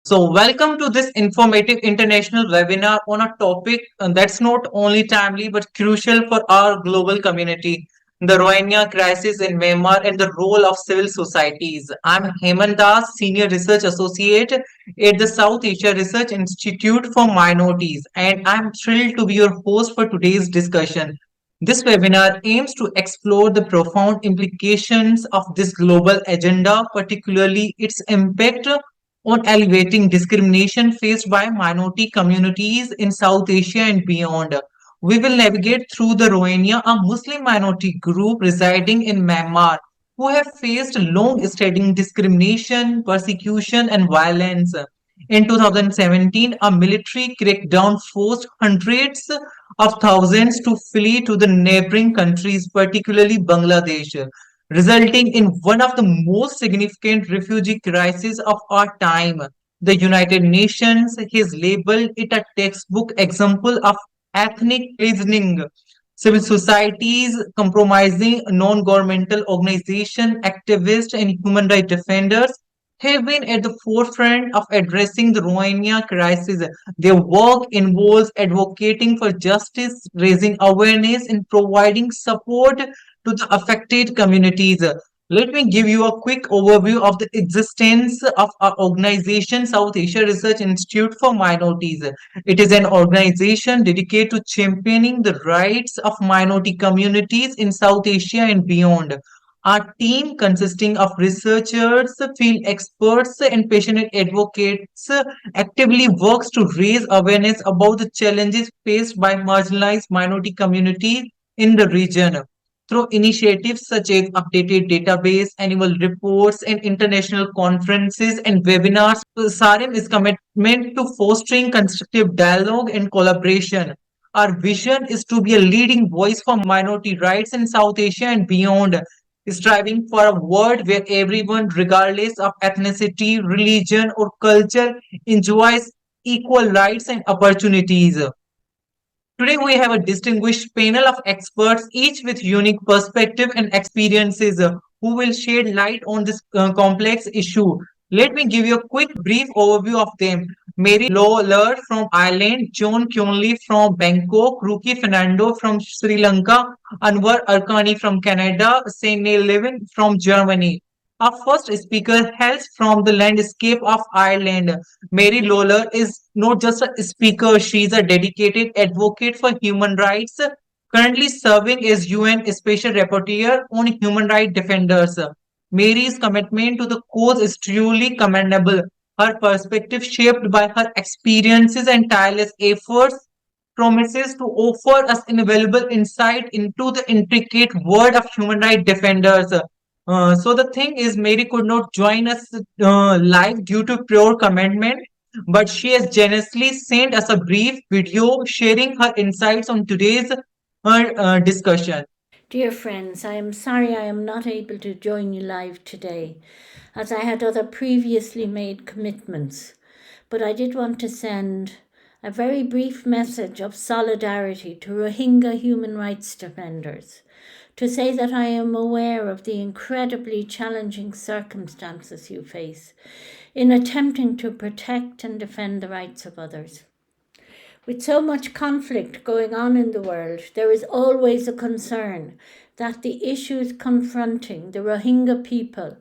Welcome to this informative international webinar on a topic that's not only timely but crucial for our global community, the Rohingya crisis in Myanmar and the role of civil societies. I'm Heman, Senior Research Associate at the South Asia Research Institute for Minorities, and I'm thrilled to be your host for today's discussion. This webinar aims to explore the profound implications of this global agenda, particularly its impact on elevating discrimination faced by minority communities in South Asia and beyond. We will navigate through the Rohingya, a Muslim minority group residing in Myanmar, who have faced long-standing discrimination, persecution, and violence. In 2017, a military crackdown forced hundreds of thousands to flee to the neighboring countries, particularly Bangladesh, resulting in one of the most significant refugee crises of our time. The United Nations has labeled it a textbook example of ethnic cleansing. Civil societies, compromising non-governmental organizations, activists, and human rights defenders have been at the forefront of addressing the Rohingya crisis. Their work involves advocating for justice, raising awareness, and providing support to the affected communities. Let me give you a quick overview of the existence of our organization, South Asia Research Institute for Minorities. It is an organization dedicated to championing the rights of minority communities in South Asia and beyond. Our team, consisting of researchers, field experts, and passionate advocates, actively works to raise awareness about the challenges faced by marginalized minority communities in the region. Through initiatives such as updated database, annual reports, and international conferences and webinars, SARIM is commitment to fostering constructive dialogue and collaboration. Our vision is to be a leading voice for minority rights in South Asia and beyond, striving for a world where everyone, regardless of ethnicity, religion, or culture, enjoys equal rights and opportunities. Today, we have a distinguished panel of experts, each with unique perspective and experiences, who will shed light on this complex issue. Let me give you a quick, brief overview of them. Mary Lawlor from Ireland, John Quinley from Bangkok, Ruki Fernando from Sri Lanka, Anwar Arkani from Canada, Saint Lwin from Germany. Our first speaker hails from the landscape of Ireland. Mary Lawlor is not just a speaker, she is a dedicated advocate for human rights, currently serving as UN Special Rapporteur on Human Rights Defenders. Mary's commitment to the cause is truly commendable. Her perspective, shaped by her experiences and tireless efforts, promises to offer us invaluable insight into the intricate world of human rights defenders. So the thing is, Mary could not join us live due to pure commitment, but she has generously sent us a brief video sharing her insights on today's discussion. Dear friends, I am sorry I am not able to join you live today, as I had other previously made commitments, but I did want to send a very brief message of solidarity to Rohingya human rights defenders, to say that I am aware of the incredibly challenging circumstances you face in attempting to protect and defend the rights of others. With so much conflict going on in the world, there is always a concern that the issues confronting the Rohingya people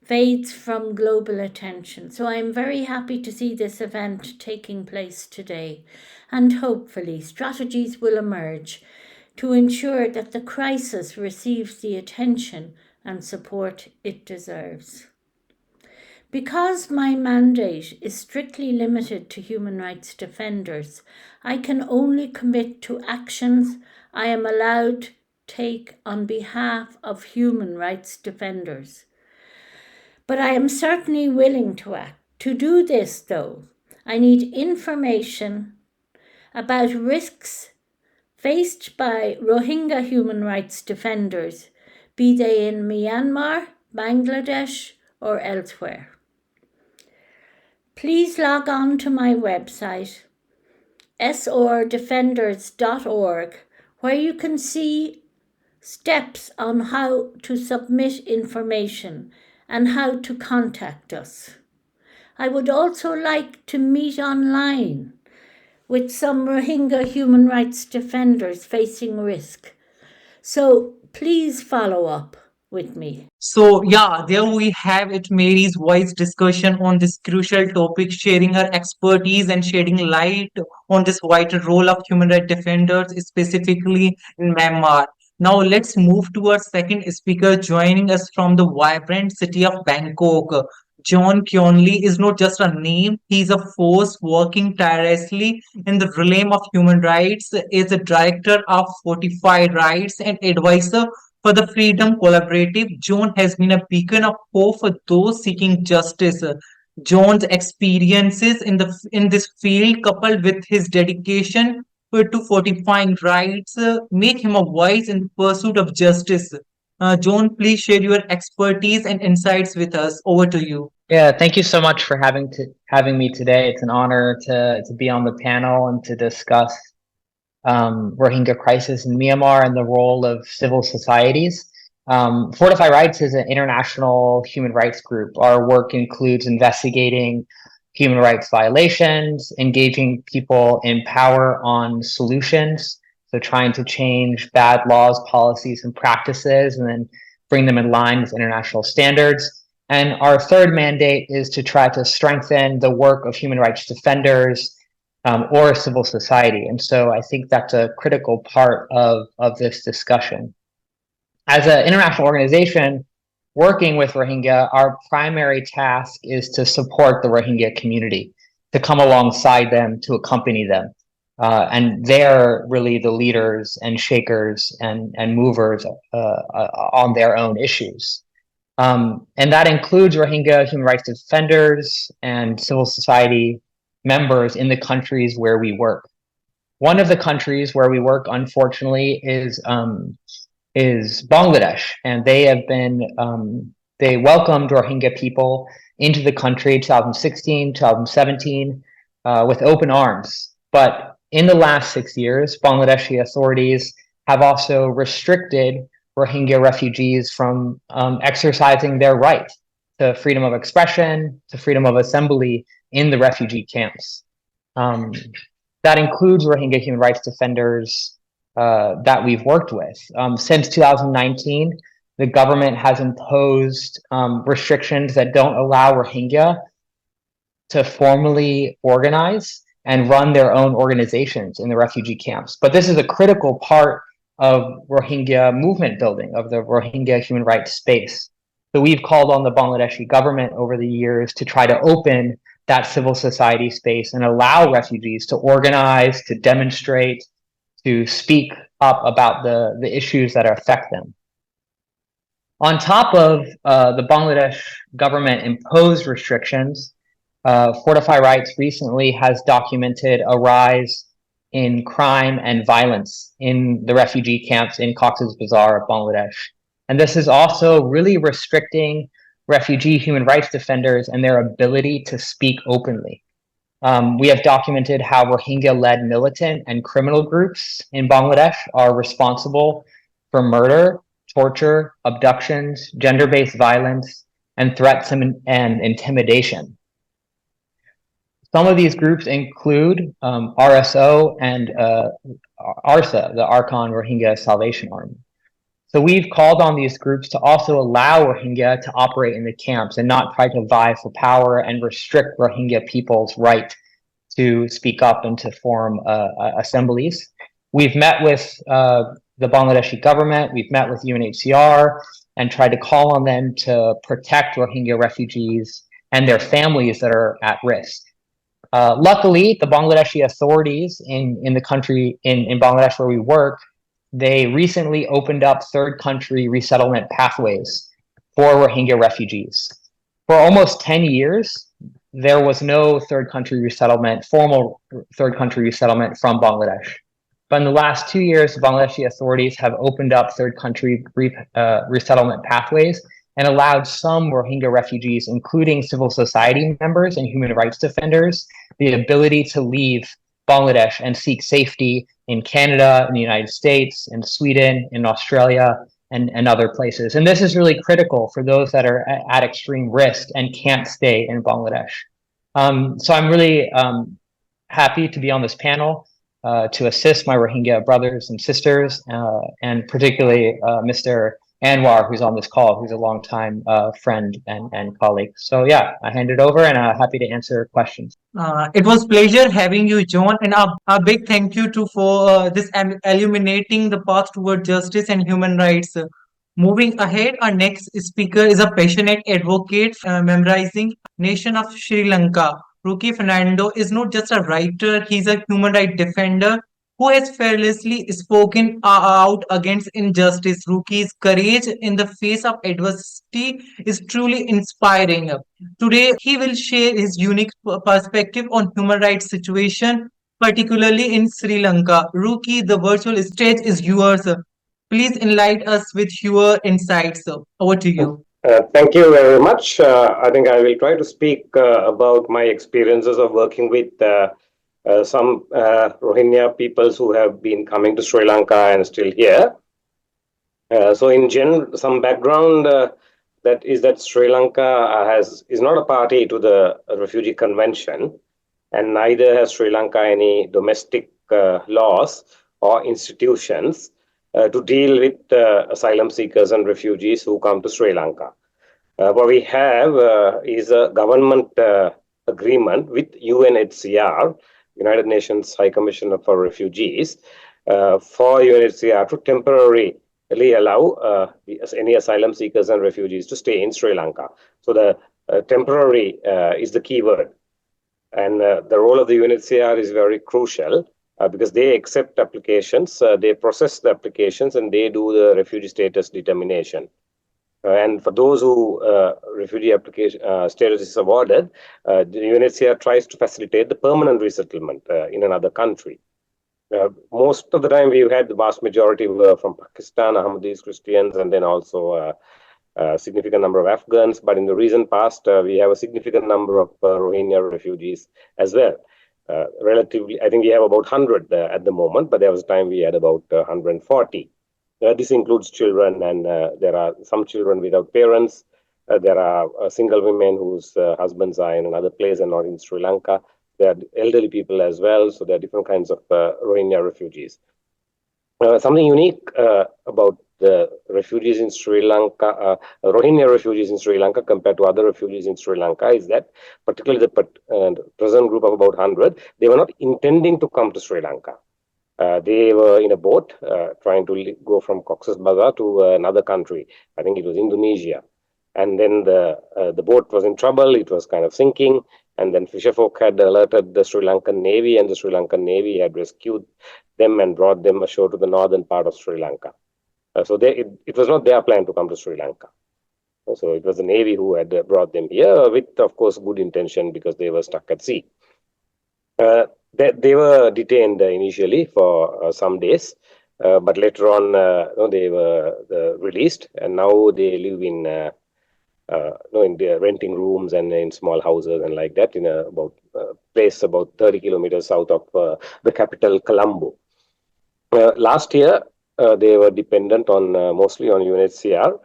fades from global attention. So I am very happy to see this event taking place today, and hopefully strategies will emerge to ensure that the crisis receives the attention and support it deserves. Because my mandate is strictly limited to human rights defenders, I can only commit to actions I am allowed to take on behalf of human rights defenders. But I am certainly willing to act. To do this, though, I need information about risks faced by Rohingya human rights defenders, be they in Myanmar, Bangladesh, or elsewhere. Please log on to my website, sordefenders.org, where you can see steps on how to submit information and how to contact us. I would also like to meet online with some Rohingya human rights defenders facing risk. So please follow up with me. So, yeah, there we have it, Mary's voice discussion on this crucial topic, sharing her expertise and shedding light on this vital role of human rights defenders, specifically in Myanmar. Now, let's move to our second speaker, joining us from the vibrant city of Bangkok. John Quinley is not just a name, he's a force working tirelessly in the realm of human rights, is a director of Fortify Rights and advisor for the Freedom Collaborative. John has been a beacon of hope for those seeking justice. John's experiences in this field, coupled with his dedication to fortifying rights, make him a voice in the pursuit of justice. John, please share your expertise and insights with us. Over to you. Yeah, thank you so much for having me today. It's an honor to be on the panel and to discuss Rohingya crisis in Myanmar and the role of civil societies. Fortify Rights is an international human rights group. Our work includes investigating human rights violations, engaging people in power on solutions, so trying to change bad laws, policies, and practices, and then bring them in line with international standards. And our third mandate is to try to strengthen the work of human rights defenders or civil society. And so I think that's a critical part of this discussion. As an international organization working with Rohingya, our primary task is to support the Rohingya community, to come alongside them, to accompany them. And they're really the leaders and shakers and movers on their own issues. And that includes Rohingya human rights defenders and civil society members in the countries where we work. One of the countries where we work, unfortunately, is Bangladesh, and they have been they welcomed Rohingya people into the country 2016, 2017 with open arms. But in the last 6 years, Bangladeshi authorities have also restricted Rohingya refugees from exercising their right to freedom of expression, to freedom of assembly in the refugee camps. That includes Rohingya human rights defenders that we've worked with. Since 2019, the government has imposed restrictions that don't allow Rohingya to formally organize and run their own organizations in the refugee camps. But this is a critical part of Rohingya movement building, of the Rohingya human rights space. So we've called on the Bangladeshi government over the years to try to open that civil society space and allow refugees to organize, to demonstrate, to speak up about the issues that affect them. On top of the Bangladesh government imposed restrictions, Fortify Rights recently has documented a rise in crime and violence in the refugee camps in Cox's Bazar of Bangladesh. And this is also really restricting refugee human rights defenders and their ability to speak openly. We have documented how Rohingya-led militant and criminal groups in Bangladesh are responsible for murder, torture, abductions, gender-based violence, and threats and intimidation. Some of these groups include RSO and ARSA, the Arkani Rohingya Salvation Army. So we've called on these groups to also allow Rohingya to operate in the camps and not try to vie for power and restrict Rohingya people's right to speak up and to form assemblies. We've met with the Bangladeshi government, we've met with UNHCR and tried to call on them to protect Rohingya refugees and their families that are at risk. Luckily, the Bangladeshi authorities in the country, in Bangladesh where we work, they recently opened up third country resettlement pathways for Rohingya refugees. For almost 10 years, there was no third country resettlement, formal third country resettlement from Bangladesh. But in the last 2 years, the Bangladeshi authorities have opened up third country resettlement pathways and allowed some Rohingya refugees, including civil society members and human rights defenders, the ability to leave Bangladesh and seek safety in Canada, in the United States, in Sweden, in Australia, and other places. And this is really critical for those that are at extreme risk and can't stay in Bangladesh. So I'm really happy to be on this panel to assist my Rohingya brothers and sisters, and particularly Mr. Anwar, who's on this call, who's a longtime friend and colleague. So yeah, I hand it over and happy to answer questions. It was pleasure having you, John, and a big thank you to for this illuminating the path toward justice and human rights. Moving ahead, our next speaker is a passionate advocate memorizing nation of Sri Lanka. Ruki Fernando is not just a writer; he's a human rights defender who has fearlessly spoken out against injustice. Ruki's courage in the face of adversity is truly inspiring. Today, he will share his unique perspective on human rights situation, particularly in Sri Lanka. Ruki, the virtual stage is yours. Please enlighten us with your insights. Over to you. Thank you very much. I think I will try to speak about my experiences of working with some Rohingya peoples who have been coming to Sri Lanka and still here. So, in general, some background that Sri Lanka is not a party to the Refugee Convention, and neither has Sri Lanka any domestic laws or institutions to deal with asylum seekers and refugees who come to Sri Lanka. What we have is a government agreement with UNHCR, United Nations High Commissioner for Refugees, for UNHCR to temporarily allow any asylum seekers and refugees to stay in Sri Lanka. So the temporary is the key word. And the role of the UNHCR is very crucial because they accept applications, they process the applications, and they do the refugee status determination. And for those who refugee application status is awarded, the UNHCR tries to facilitate the permanent resettlement in another country. Most of the time, we've had the vast majority were from Pakistan, Ahmadis, Christians, and then also a significant number of Afghans. But in the recent past, we have a significant number of Rohingya refugees as well. Relatively, I think we have about 100 at the moment, but there was a time we had about 140. This includes children, and there are some children without parents. There are single women whose husbands are in another place and not in Sri Lanka. There are elderly people as well, so there are different kinds of Rohingya refugees. Something unique about the refugees in Sri Lanka, Rohingya refugees in Sri Lanka compared to other refugees in Sri Lanka is that, particularly the present group of about 100, they were not intending to come to Sri Lanka. They were in a boat trying to go from Cox's Bazar to another country. I think it was Indonesia. And then the boat was in trouble. It was kind of sinking. And then fisherfolk had alerted the Sri Lankan Navy, and the Sri Lankan Navy had rescued them and brought them ashore to the northern part of Sri Lanka. So it was not their plan to come to Sri Lanka. So it was the Navy who had brought them here with, of course, good intention because they were stuck at sea. They were detained initially for some days, but later on they were released, and now they live in their renting rooms and in small houses and like that in a place about 30 kilometers south of the capital, Colombo. Last year, they were dependent on mostly on UNHCR,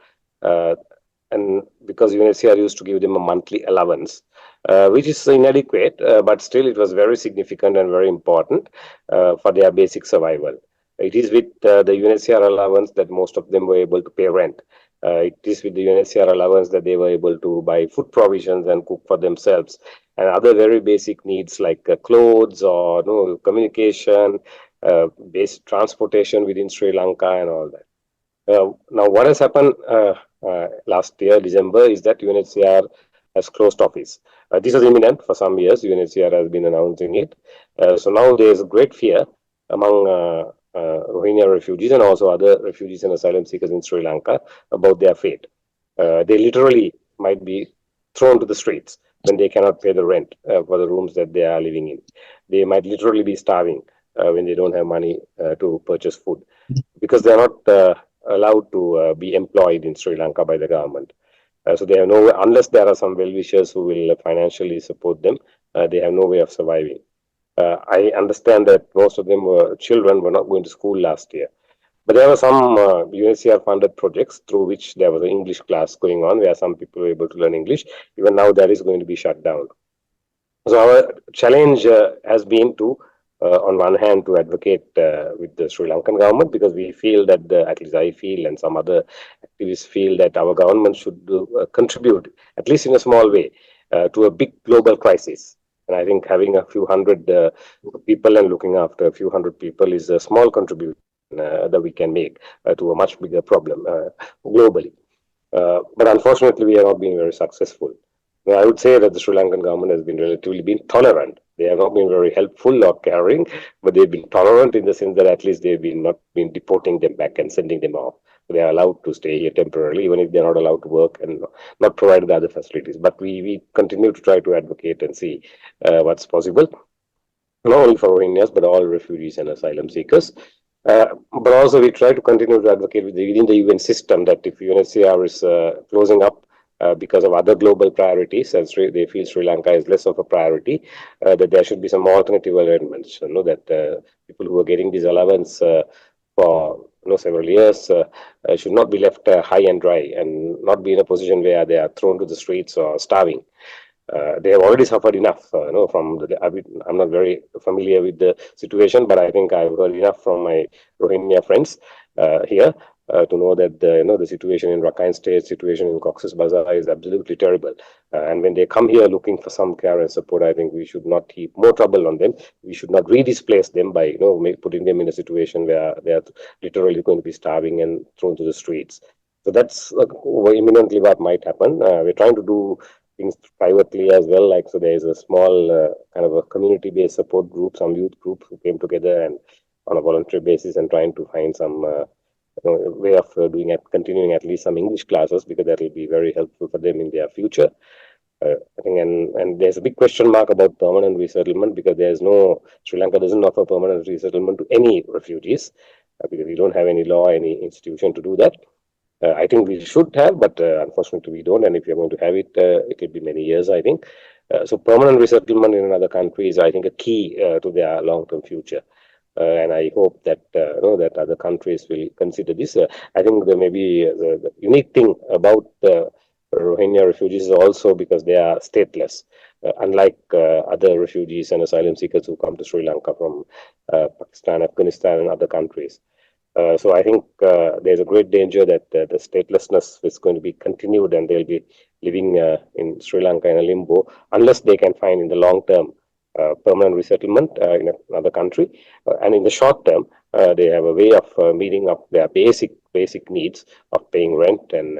and because UNHCR used to give them a monthly allowance, which is inadequate, but still it was very significant and very important for their basic survival. It is with the UNHCR allowance that most of them were able to pay rent. It is with the UNHCR allowance that they were able to buy food provisions and cook for themselves, and other very basic needs like clothes or communication, basic transportation within Sri Lanka and all that. Now, what has happened last year, December, is that UNHCR has closed office. This was imminent for some years. UNHCR has been announcing it. So now there is great fear among Rohingya refugees and also other refugees and asylum seekers in Sri Lanka about their fate. They literally might be thrown to the streets when they cannot pay the rent for the rooms that they are living in. They might literally be starving when they don't have money to purchase food because they are not allowed to be employed in Sri Lanka by the government. So they have no way, unless there are some well-wishers who will financially support them, they have no way of surviving. I understand that most of them children were not going to school last year. But there were some UNHCR funded projects through which there was an English class going on where some people were able to learn English. Even now that is going to be shut down. So our challenge has been to, on one hand, to advocate with the Sri Lankan government, because we feel that, at least I feel, and some other activists feel, that our government should contribute, at least in a small way, to a big global crisis. And I think having a few hundred people and looking after a few hundred people is a small contribution that we can make to a much bigger problem globally. But unfortunately, we have not been very successful. Now, I would say that the Sri Lankan government has been relatively been tolerant. They have not been very helpful or caring, but they've been tolerant in the sense that at least they've been not been deporting them back and sending them off. They are allowed to stay here temporarily, even if they're not allowed to work and not provide the other facilities. But we continue to try to advocate and see what's possible, not only for Rohingyas, but all refugees and asylum seekers. But also, we try to continue to advocate within the UN system that if UNHCR is closing up because of other global priorities, and they feel Sri Lanka is less of a priority, that there should be some alternative arrangements. That people who are getting this allowance for several years should not be left high and dry and not be in a position where they are thrown to the streets or starving. They have already suffered enough. From I'm not very familiar with the situation, but I think I've heard enough from my Rohingya friends here to know that the situation in Rakhine State, situation in Cox's Bazar is absolutely terrible. And when they come here looking for some care and support, I think we should not heap more trouble on them. We should not redisplace them by putting them in a situation where they are literally going to be starving and thrown to the streets. So that's imminently what might happen. We're trying to do things privately as well. Like, so there is a small kind of a community-based support group, some youth group who came together and on a voluntary basis and trying to find some way of continuing at least some English classes, because that will be very helpful for them in their future. I think, and there's a big question mark about permanent resettlement, because there's no, Sri Lanka doesn't offer permanent resettlement to any refugees because we don't have any law, any institution to do that. I think we should have, but unfortunately we don't. And if you're going to have it, it will be many years, I think. So permanent resettlement in another country is, I think, a key to their long-term future. And I hope that that other countries will consider this. I think there may be the unique thing about the Rohingya refugees is also because they are stateless, unlike other refugees and asylum seekers who come to Sri Lanka from Pakistan, Afghanistan, and other countries. So I think there's a great danger that the statelessness is going to be continued, and they'll be living in Sri Lanka in a limbo unless they can find in the long term permanent resettlement in another country. And in the short term, they have a way of meeting up their basic needs of paying rent and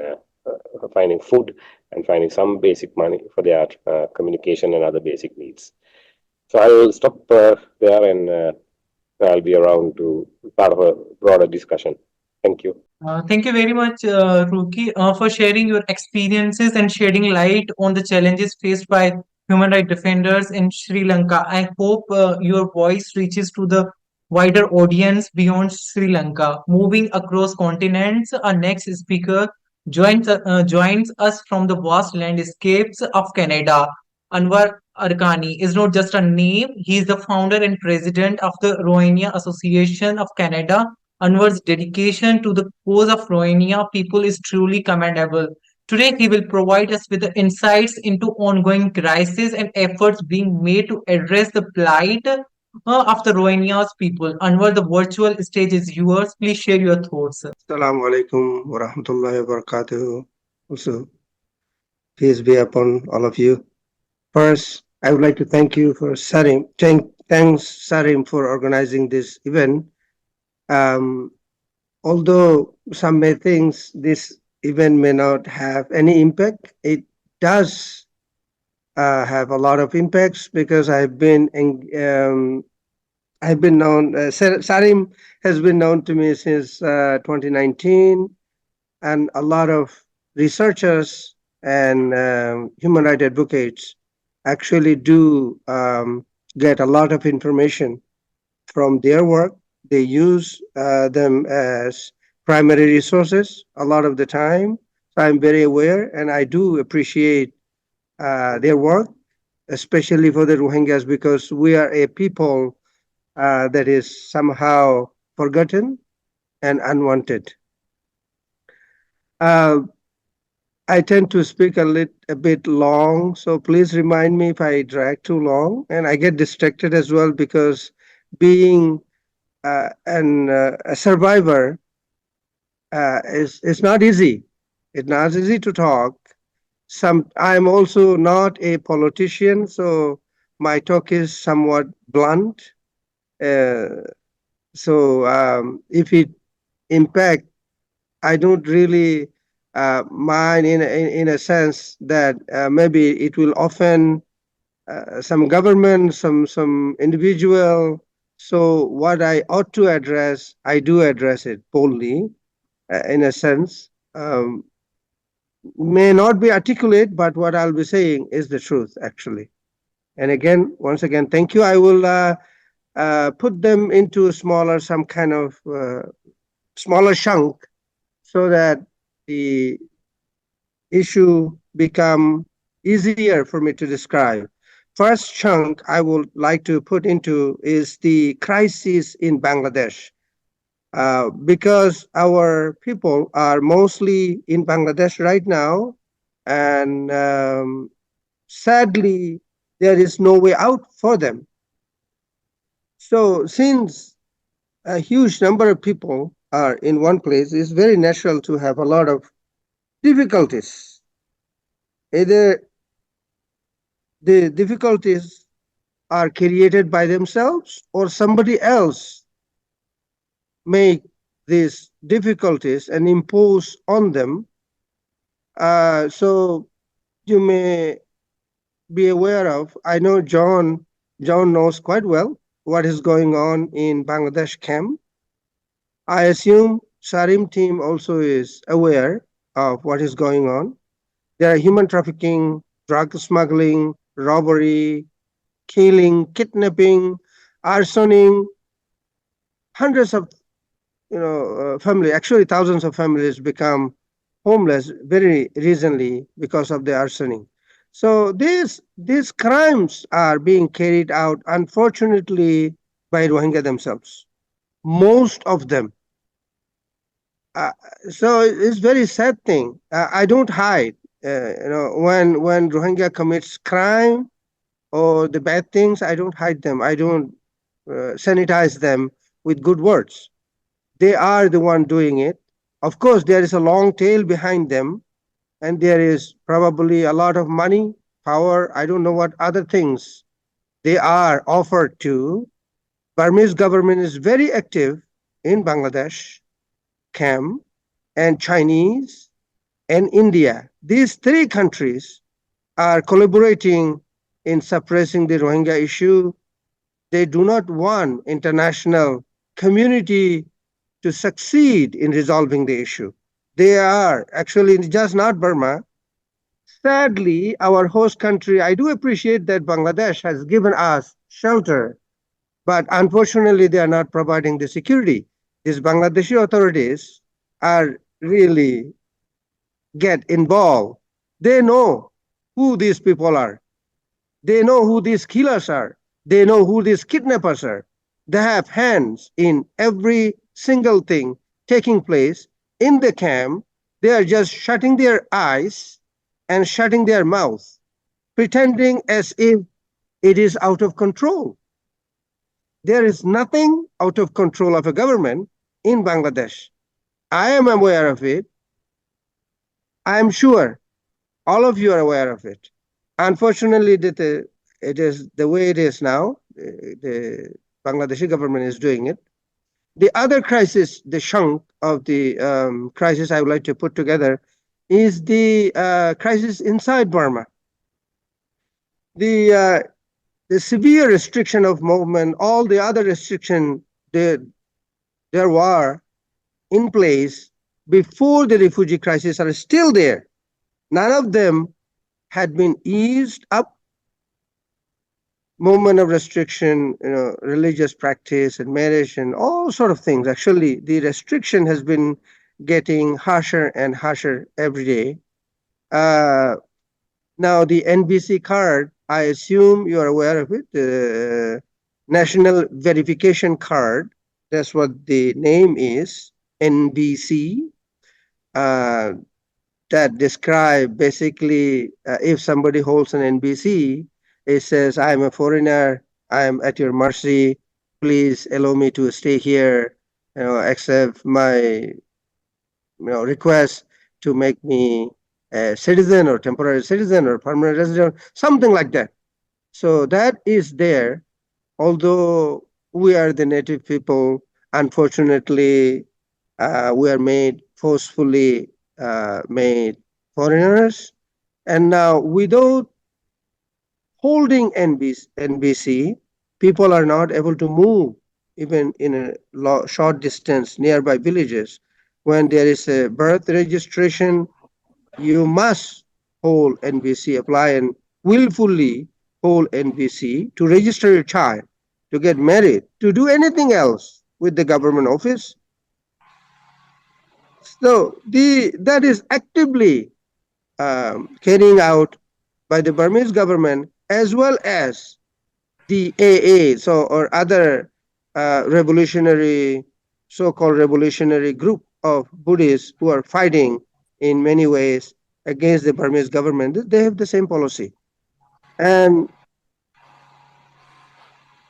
finding food and finding some basic money for their communication and other basic needs. So I will stop there, and I'll be around to be part of a broader discussion. Thank you. Thank you very much, Ruki, for sharing your experiences and shedding light on the challenges faced by human rights defenders in Sri Lanka. I hope your voice reaches to the wider audience beyond Sri Lanka. Moving across continents, our next speaker joins us from the vast landscapes of Canada. Anwar Arkani is not just a name, he is the founder and president of the Rohingya Association of Canada. Anwar's dedication to the cause of Rohingya people is truly commendable. Today, he will provide us with the insights into ongoing crises and efforts being made to address the plight of the Rohingya's people. Anwar, the virtual stage is yours. Please share your thoughts. Assalamu alaikum wa rahmatullahi wa barakatuh. Also, peace be upon all of you. First, I would like to thank you for SARIM. Thanks SARIM for organizing this event. Although some may think this event may not have any impact, it does have a lot of impacts, because I've been known, SARIM has been known to me since 2019, and a lot of researchers and human rights advocates actually do get a lot of information from their work. They use them as primary resources a lot of the time. So I'm very aware, and I do appreciate their work, especially for the Rohingyas, because we are a people that is somehow forgotten and unwanted. I tend to speak a bit long, so please remind me if I drag too long, and I get distracted as well because being a survivor is not easy. It's not easy to talk. I'm also not a politician, so my talk is somewhat blunt. Uh, if it impact, I don't really mind in a sense that maybe it will offend some government, some individual. So what I ought to address, I do address it boldly, in a sense. May not be articulate, but what I'll be saying is the truth, actually. And again, once again, thank you. I will put them into some kind of smaller chunk so that the issue become easier for me to describe. First chunk I would like to put into is the crisis in Bangladesh. Because our people are mostly in Bangladesh right now, and sadly, there is no way out for them. So, since a huge number of people are in one place, it's very natural to have a lot of difficulties. Either the difficulties are created by themselves or somebody else make these difficulties and impose on them. So you may be aware of. I know John knows quite well what is going on in Bangladesh camp. I assume SARIM team also is aware of what is going on. There are human trafficking, drug smuggling, robbery, killing, kidnapping, arsoning. Hundreds of family, actually thousands of families become homeless very recently because of the arsoning. So these crimes are being carried out, unfortunately, by Rohingya themselves. Most of them. Uh, so it's very sad thing. I don't hide. When Rohingya commits crime or the bad things, I don't hide them. I don't sanitize them with good words. They are the one doing it. Of course, there is a long tail behind them, and there is probably a lot of money, power, I don't know what other things they are offered to. Burmese government is very active in Bangladesh, Cam, and Chinese, and India. These three countries are collaborating in suppressing the Rohingya issue. They do not want international community to succeed in resolving the issue. They are actually just not Burma. Sadly, our host country, I do appreciate that Bangladesh has given us shelter, but unfortunately, they are not providing the security. These Bangladeshi authorities are really get involved. They know who these people are. They know who these killers are. They know who these kidnappers are. They have hands in every single thing taking place in the camp. They are just shutting their eyes and shutting their mouth, pretending as if it is out of control. There is nothing out of control of a government in Bangladesh. I am aware of it. I am sure all of you are aware of it. Unfortunately, it is the way it is now. The Bangladeshi government is doing it. The other crisis, the chunk of the crisis I would like to put together, is the crisis inside Burma. The severe restriction of movement, all the other restriction there were in place before the refugee crisis are still there. None of them had been eased up. Movement of restriction, religious practice and marriage and all sort of things. Actually, the restriction has been getting harsher and harsher every day. Now, the NVC card, I assume you are aware of it, the National Verification Card. That's what the name is, NVC. that describe basically if somebody holds an NBC, it says, I'm a foreigner, I'm at your mercy, please allow me to stay here, accept my request to make me a citizen or temporary citizen or permanent resident, something like that. So that is there, although we are the native people, unfortunately, we are made forcefully made foreigners. And now, without holding NBC, people are not able to move even in a short distance nearby villages. When there is a birth registration, you must hold NBC, apply and willfully hold NBC to register your child, to get married, to do anything else with the government office. So that is actively carrying out by the Burmese government as well as the AA, so or other revolutionary, so-called revolutionary group of Buddhists who are fighting in many ways against the Burmese government. They have the same policy, and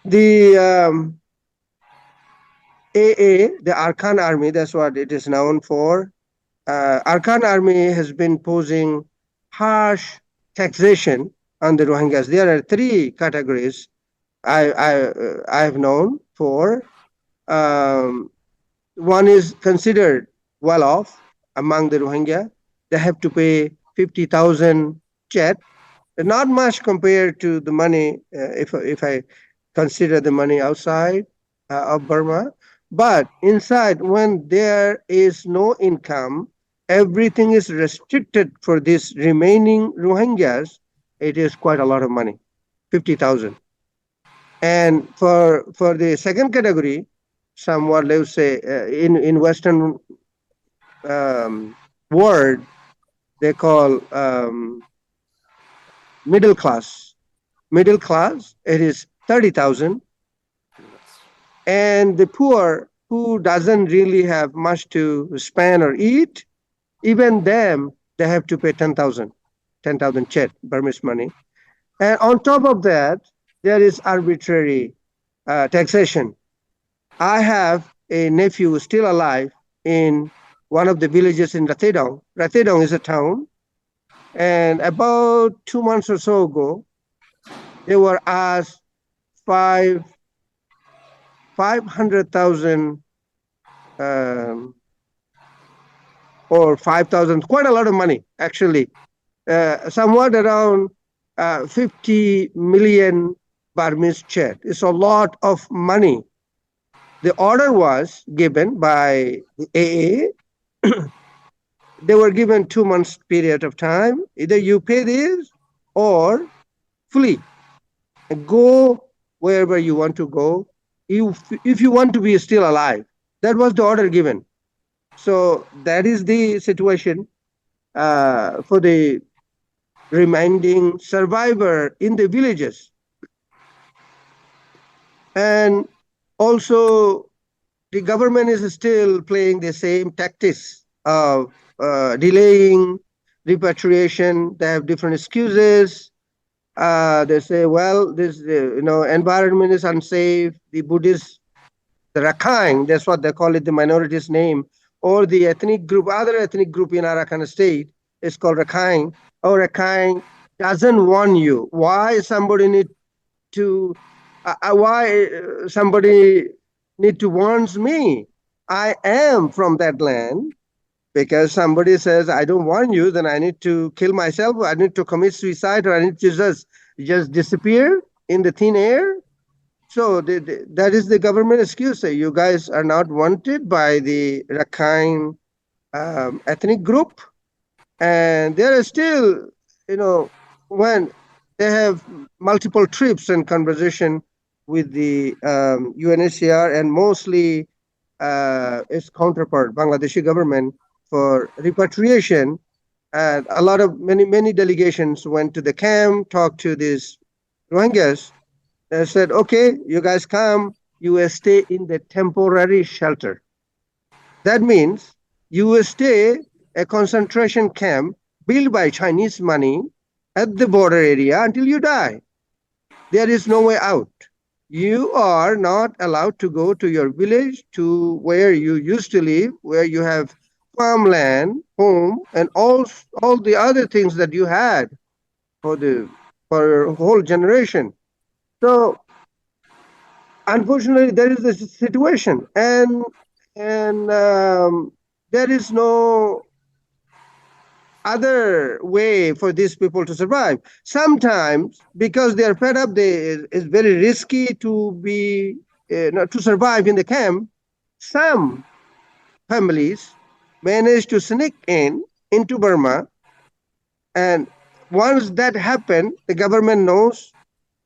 the AA, the Arkani army, that's what it is known for. Arkani army has been posing harsh taxation on the Rohingyas. There are three categories I have known for. Um, One is considered well off among the Rohingya. They have to pay 50,000 chet, not much compared to the money if I consider the money outside of Burma. But inside, when there is no income, everything is restricted for these remaining Rohingyas. It is quite a lot of money, 50,000. And for the second category, somewhat let's say in Western world they call middle class. Middle class, it is 30,000, and the poor who doesn't really have much to spend or eat, even them they have to pay 10,000, 10,000 chet Burmese money, and on top of that there is arbitrary taxation. I have a nephew still alive in one of the villages in Ratedong. Ratedong is a town. And about 2 months or so ago, they were asked 500,000 um, or 5,000, quite a lot of money, actually, somewhat around 50 million Burmese chet. It's a lot of money. The order was given by the AA. They were given 2 months period of time. Either you pay this or flee and go wherever you want to go. If you want to be still alive, that was the order given. So that is the situation for the remaining survivor in the villages. And also, the government is still playing the same tactics of delaying repatriation. They have different excuses. They say, well, this environment is unsafe. The Buddhists, the Rakhine, that's what they call it, the minorities name, or the other ethnic group in Arakan state is called Rakhine. Or Rakhine doesn't want you. Why somebody need to warn me? I am from that land. Because somebody says, I don't want you, then I need to kill myself, I need to commit suicide, or I need to just disappear in the thin air. So that is the government excuse. You guys are not wanted by the Rakhine ethnic group. And there are still, when they have multiple trips and conversation with the UNHCR and mostly its counterpart, Bangladeshi government, for repatriation. And many delegations went to the camp, talked to these Rohingyas, and said, okay, you guys come, you will stay in the temporary shelter. That means you will stay a concentration camp built by Chinese money at the border area until you die. There is no way out. You are not allowed to go to your village, to where you used to live, where you have farmland, home, and all the other things that you had for a whole generation. So unfortunately, there is this situation, and there is no other way for these people to survive. Sometimes, because they are fed up, it's very risky to be not to survive in the camp. Some families manage to sneak into Burma, and once that happens, the government knows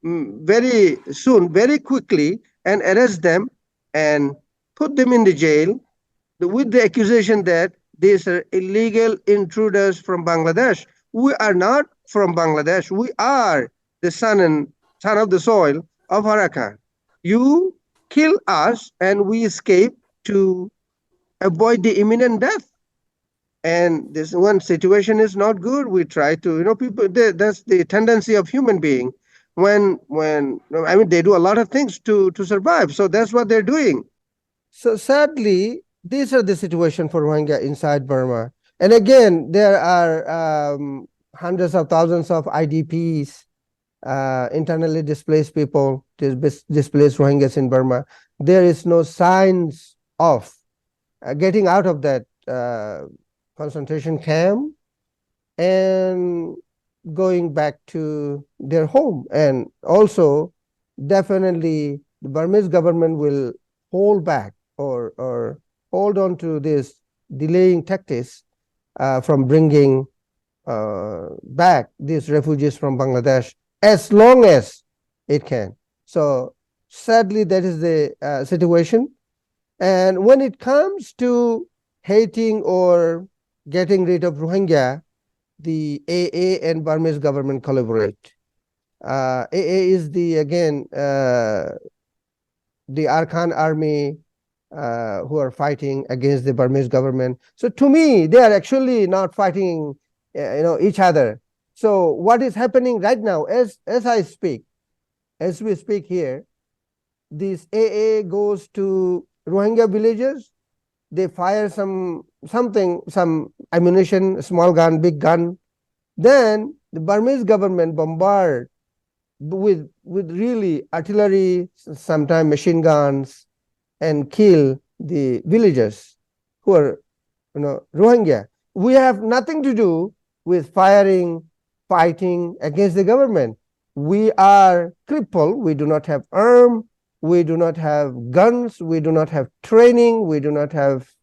very soon, very quickly, and arrest them and put them in the jail with the accusation that these are illegal intruders from Bangladesh. We are not from Bangladesh. We are the son of the soil of Arakan. You kill us and we escape to avoid the imminent death. And this one situation is not good. We try to, people, that's the tendency of human being. When I mean, they do a lot of things to survive. So that's what they're doing. So sadly, these are the situation for Rohingya inside Burma. And again, there are hundreds of thousands of IDPs, internally displaced people, displaced Rohingyas in Burma. There is no signs of getting out of that concentration camp and going back to their home. And also, definitely, the Burmese government will hold back or hold on to this delaying tactics from bringing back these refugees from Bangladesh as long as it can. So sadly, that is the situation. And when it comes to hating or getting rid of Rohingya, the AA and Burmese government collaborate. AA is the Arkani army who are fighting against the Burmese government. So to me, they are actually not fighting, each other. So what is happening right now, as we speak here, this AA goes to Rohingya villages. They fire some ammunition, small gun, big gun. Then the Burmese government bombard with really artillery, sometimes machine guns, and kill the villagers who are, Rohingya. We have nothing to do with fighting against the government. We are crippled. We do not have arms. We do not have guns. We do not have training. We do not have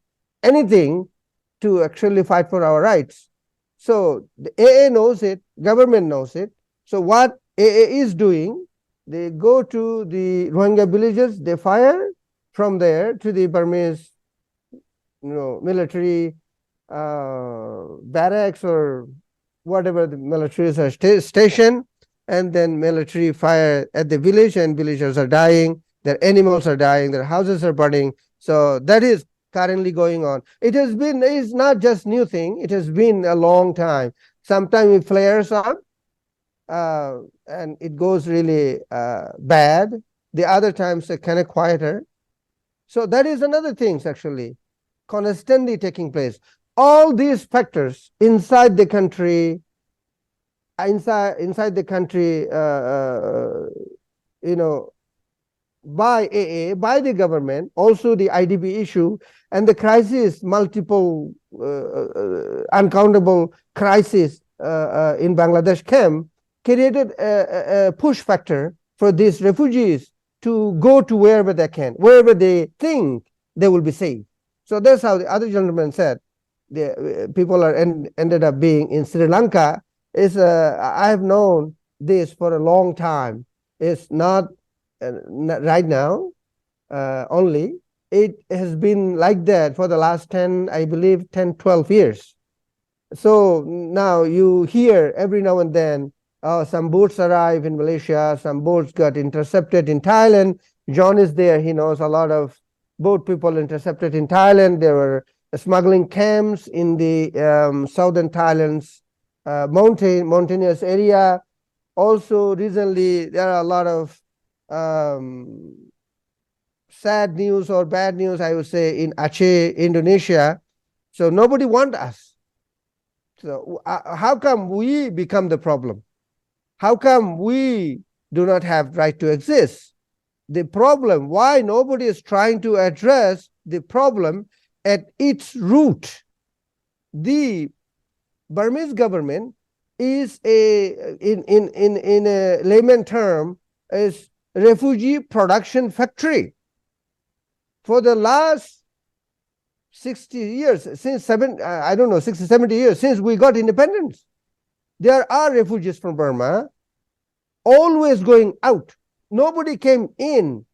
anything to actually fight for our rights. So the AA knows it. Government knows it. So what AA is doing, they go to the Rohingya villages. They fire from there to the Burmese, military barracks or whatever the militaries are stationed, and then military fire at the village, and villagers are dying. Their animals are dying, their houses are burning. So that is currently going on. It's not just new thing. It has been a long time. Sometimes it flares up and it goes really bad. The other times it's kind of quieter. So that is another thing actually constantly taking place. All these factors inside the country, by AA, by the government, also the IDP issue and the crisis, multiple uncountable crises in Bangladesh camp created a push factor for these refugees to go to wherever they can, wherever they think they will be safe. So that's how the other gentleman said the people are ended up being in Sri Lanka. I have known this for a long time. It's not right now only. It has been like that for the last 10, 12 years. So now you hear every now and then, some boats arrive in Malaysia, some boats got intercepted in Thailand. John is there, he knows a lot of boat people intercepted in Thailand. There were smuggling camps in the southern Thailand's mountainous area. Also, recently there are a lot of sad news or bad news, I would say, in Aceh, Indonesia. So nobody wants us. So how come we become the problem? How come we do not have right to exist? The problem, why nobody is trying to address the problem at its root. The Burmese government is in a layman term, is refugee production factory. For the last 60 years, since 60, 70 years, since we got independence, there are refugees from Burma always going out. Nobody came in.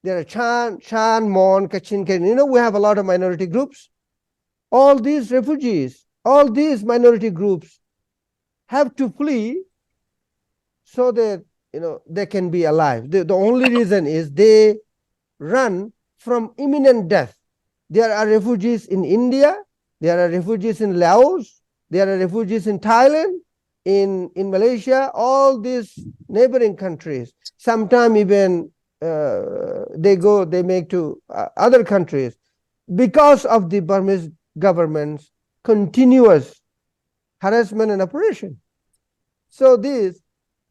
There are Chan, Mon, Kachin, we have a lot of minority groups. All these refugees, all these minority groups have to flee so that, they can be alive. The only reason is they run from imminent death. There are refugees in India, there are refugees in Laos, there are refugees in Thailand, in Malaysia, all these neighboring countries. Sometimes even they make to other countries because of the Burmese government's continuous harassment and oppression. So this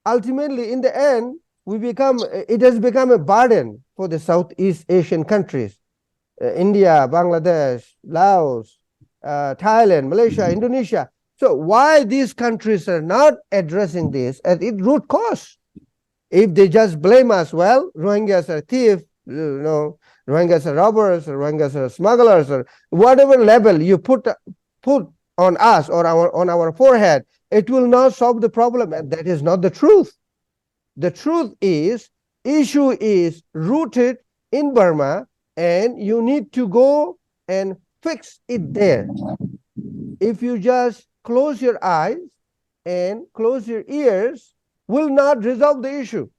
ultimately, in the end, it has become a burden for the Southeast Asian countries, India, Bangladesh, Laos, Thailand, Malaysia, Indonesia. So why these countries are not addressing this at its root cause? If they just blame us, well, Rohingyas are thieves, Rohingyas are robbers, or Rohingyas are smugglers, or whatever label you put on us or on our forehead, it will not solve the problem, and that is not the truth. The truth is, issue is rooted in Burma, and you need to go and fix it there. If you just close your eyes and close your ears, will not resolve the issue.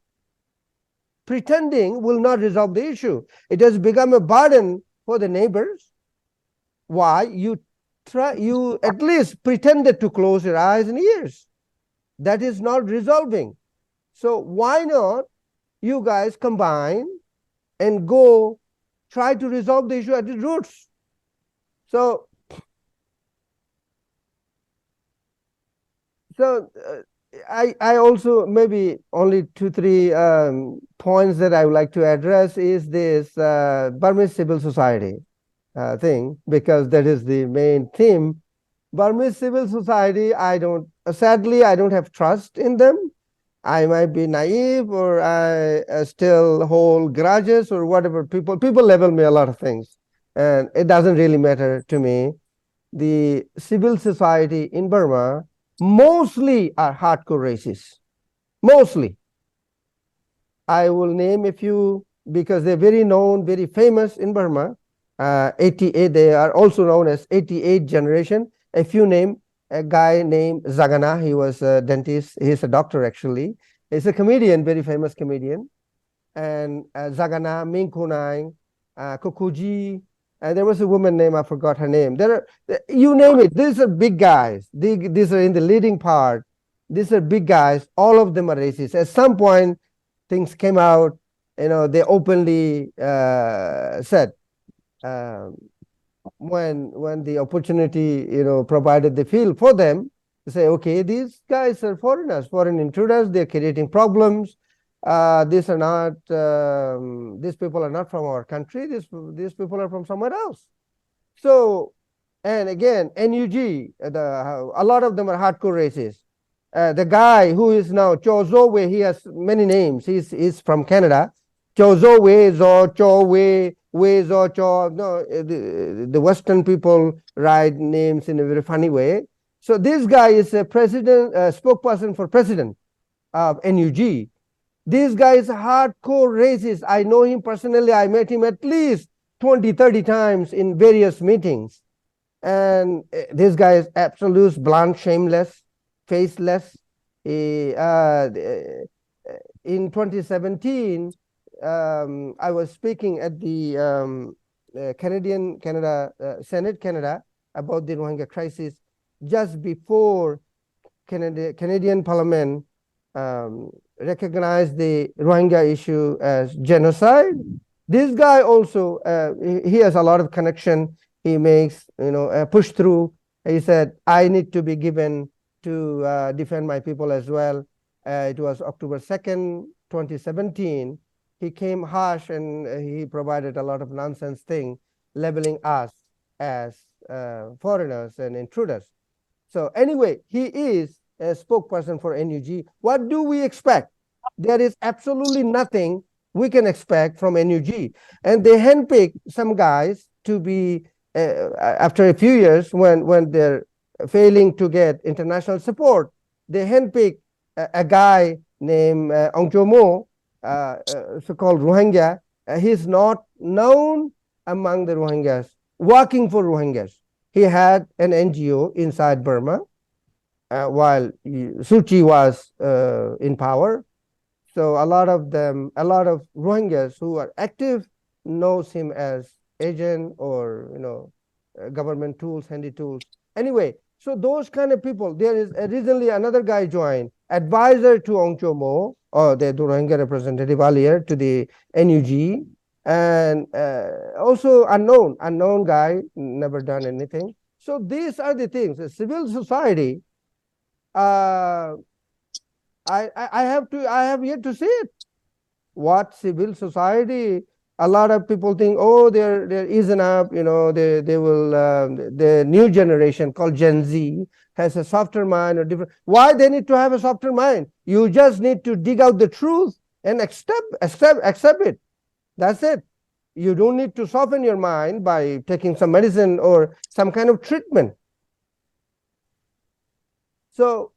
Pretending will not resolve the issue. It has become a burden for the neighbors. Why? You at least pretended to close your eyes and ears. That is not resolving. So why not you guys combine and go try to resolve the issue at its roots? So I also, maybe only 2-3 points that I would like to address is this Burmese civil society thing, because that is the main theme. Burmese civil society, sadly, I don't have trust in them. I might be naive, or I still hold grudges, or whatever. People label me a lot of things, and it doesn't really matter to me. The civil society in Burma mostly are hardcore racists. Mostly. I will name a few because they're very known, very famous in Burma. 88, they are also known as 88 generation. A few name, a guy named Zagana, he was a dentist, he's a doctor actually. He's a comedian, very famous comedian. And Zagana, Ming Kunai, Kokuji, and there was a woman name, I forgot her name. You name it, these are big guys. These are in the leading part. These are big guys. All of them are racist. At some point, things came out, they openly said, when the opportunity, provided the field for them, to say, okay, these guys are foreigners, foreign intruders, they're creating problems. These people are not from our country. These people are from somewhere else. So, and again, NUG, a lot of them are hardcore racists. The guy who is now Cho Zowe, he has many names. He's from Canada. Cho Zowe, Zo, Cho Wei, Zo, Cho. No, the Western people write names in a very funny way. So this guy is a spokesperson for president of NUG. This guy is a hardcore racist. I know him personally. I met him at least 20, 30 times in various meetings. And this guy is absolute, blunt, shameless, faceless. In 2017, I was speaking at the Senate Canada about the Rohingya crisis just before Canadian Parliament recognized the Rohingya issue as genocide. This guy also, he has a lot of connection. He makes, push through. He said, I need to be given to defend my people as well. It was October 2nd, 2017. He came harsh and he provided a lot of nonsense thing, labeling us as foreigners and intruders. So anyway, he is a spokesperson for NUG. What do we expect? There is absolutely nothing we can expect from NUG. And they handpick some guys to be, after a few years, when they're failing to get international support, they handpick a guy named Ong Chomo, so-called Rohingya. He's not known among the Rohingyas, working for Rohingyas. He had an NGO inside Burma while Suchi was in power. So a lot of Rohingyas who are active knows him as agent or government tools, handy tools. Anyway, so those kind of people. There is recently another guy joined, advisor to Ong Chomo, or the Rohingya representative earlier to the NUG, and also unknown guy, never done anything. So these are the things. The civil society. I have yet to see it. What civil society? A lot of people think, oh, they're easing up. They will. The new generation called Gen Z has a softer mind or different. Why they need to have a softer mind? You just need to dig out the truth and accept it. That's it. You don't need to soften your mind by taking some medicine or some kind of treatment. So